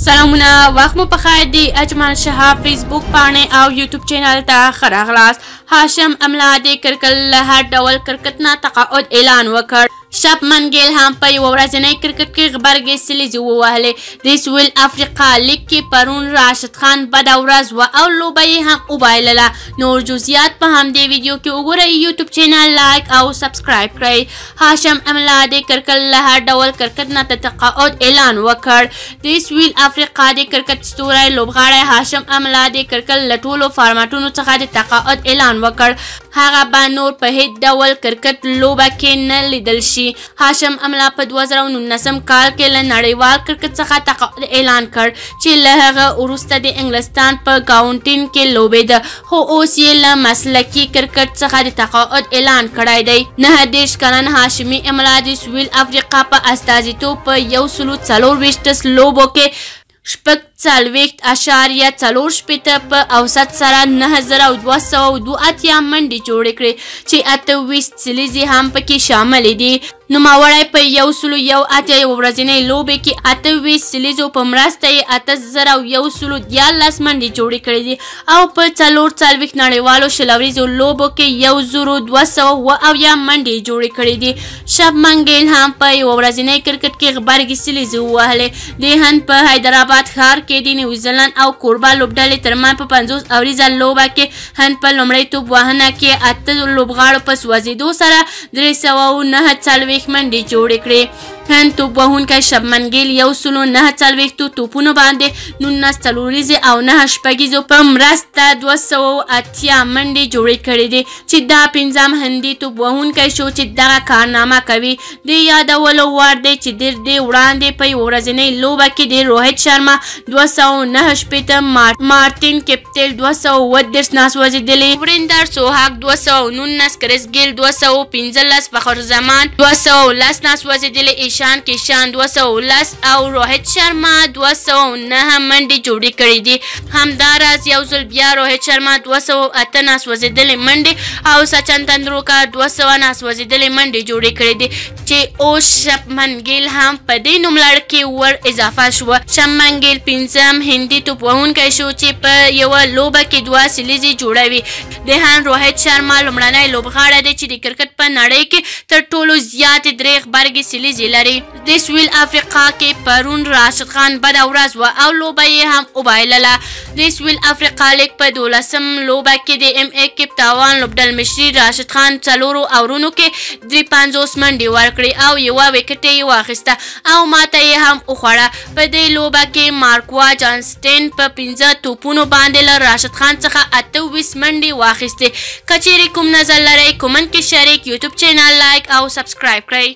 سلامونه وخت مو پخیر دی اجمل شهاب فیسبوک پاڼې او یوټیوب چینل ته ښه راغلاست. هاشم املا د کرکټ له هر ډول کرکټ نه تقاعد اعلان وکړ. شپمن ګیل هم په یوه ورځنۍ کرکټ کې غبرګې سلیزې ووهلې. د سویل افریقا لیګ کې پرون راشد خان بده ورځ وه او لوبه یې هم وبایلله. نور جزئیات په همدې ویډیو کې وګورئ. یوټیوب چینل لایک او سبسکرایب کړئ. هاشم املا د کرکټ له هر ډول کرکټ نه د تقاعد اعلان وکړ. د سویل افریقا د کرکټ ستوری لوبغاړی هاشم املا د کرکټ له ټولو فارمټونو څخه د تقاعد اعلان وکړ. هغه به نور په هیڅ ډول کرکټ لوبه کې نه لیدل شي. هاشم املا په 2019 کال کې له نړیوال کرکټ څخه تقاعد اعلان کړ چې له هغه وروسته د انګلستان په کاونټین کې لوبېده، خو اوس یې له مسلکي کرکټ څخه د تقاعد اعلان کړی دی. 29 کلن هاشمي املا د سویل افریقا په استازیتوب په 124 لوبو کې 40.4 په اوسط سره 9282 منډې جوړې کړې چې 28 سلیزې هم پکې شاملې دي. نوموړی په 181 ورځنۍ لوبې کې 28 سلیزو په مرسته یې 8113 منډې جوړې کړې دي او په 44 نړیوالو شلوریزو لوبو کې 1270 منډې جوړې کړې دي. شپمن ګیل هم په یوه ورځنۍ کرکټ کې غبرګې سلیزې ووهلې. د هند په حیدرآباد ښار کې د نیوزیلند او کوربه لوبډلې ترمنځ په 50 اوریزه لوبه کې هند په لومړیتوب وهنه کې 8 لوبغاړو په سوځېدو سره 349 منډې جوړې کړې. هند توپ وهونکی شپمن ګیل 149 توپونو باندې 19 څلوریزې او 9 شپږیزو په مرسته 280 منډې جوړې کړې دي چې دا 5م هندي توپ وهونکی شو چې دغه کارنامه کوي. د یادولو وړ دی چې ډېر وړاندې په یوه ورځنۍ لوبه کې د روهت شرما 249 مارتین کپتل 230 ناسوځېدلې، وریندر سوهاګ 219 کرس ګیل 215 فخر زمان 210 ناسوځېدلې، شان کشان 210 او روهت شرما 209 منډې جوړې کړې دي. همداراز یو ځل بیا روهت شرما 208 ناسوځېدلې منډې او سچن تندولکر 200 ناسوځېدلې منډې جوړې کړې دي چې اوس شپمن ګیل هم په دې نوملړ کې ور اضافه شوه. شپمن ګیل 5م هندي توپ وهونکی شو چې په یوه لوبه کې 2 سلیزې جوړوي. د هند روهت شرما لومړنی لوبغاړی دی چې د کرکټ په نړۍ کې تر ټولو زیاتې 3 غبرګې سلیزې لري. د سویل افریقا کې پرون راشد خان بده ورځ وه او لوبه یې هم وبایلله. د سویل افریقا لیګ په 12م لوبه کې د MA کیپ تاوان لوبډلمشري راشد خان 4 اورونو کې 53 منډې ورکړې او یوه وکټ یې واخیسته او ماته یې هم وخوړه. په دې لوبه کې مارکوا جانسټین په 15 توپونو باندې له راشد خان څخه 28 منډې واخیستې. که چیرې کوم نظر لرئ کومنټ کې شریک، یوټیوب چینل لایک او سبسکرایب کړئ.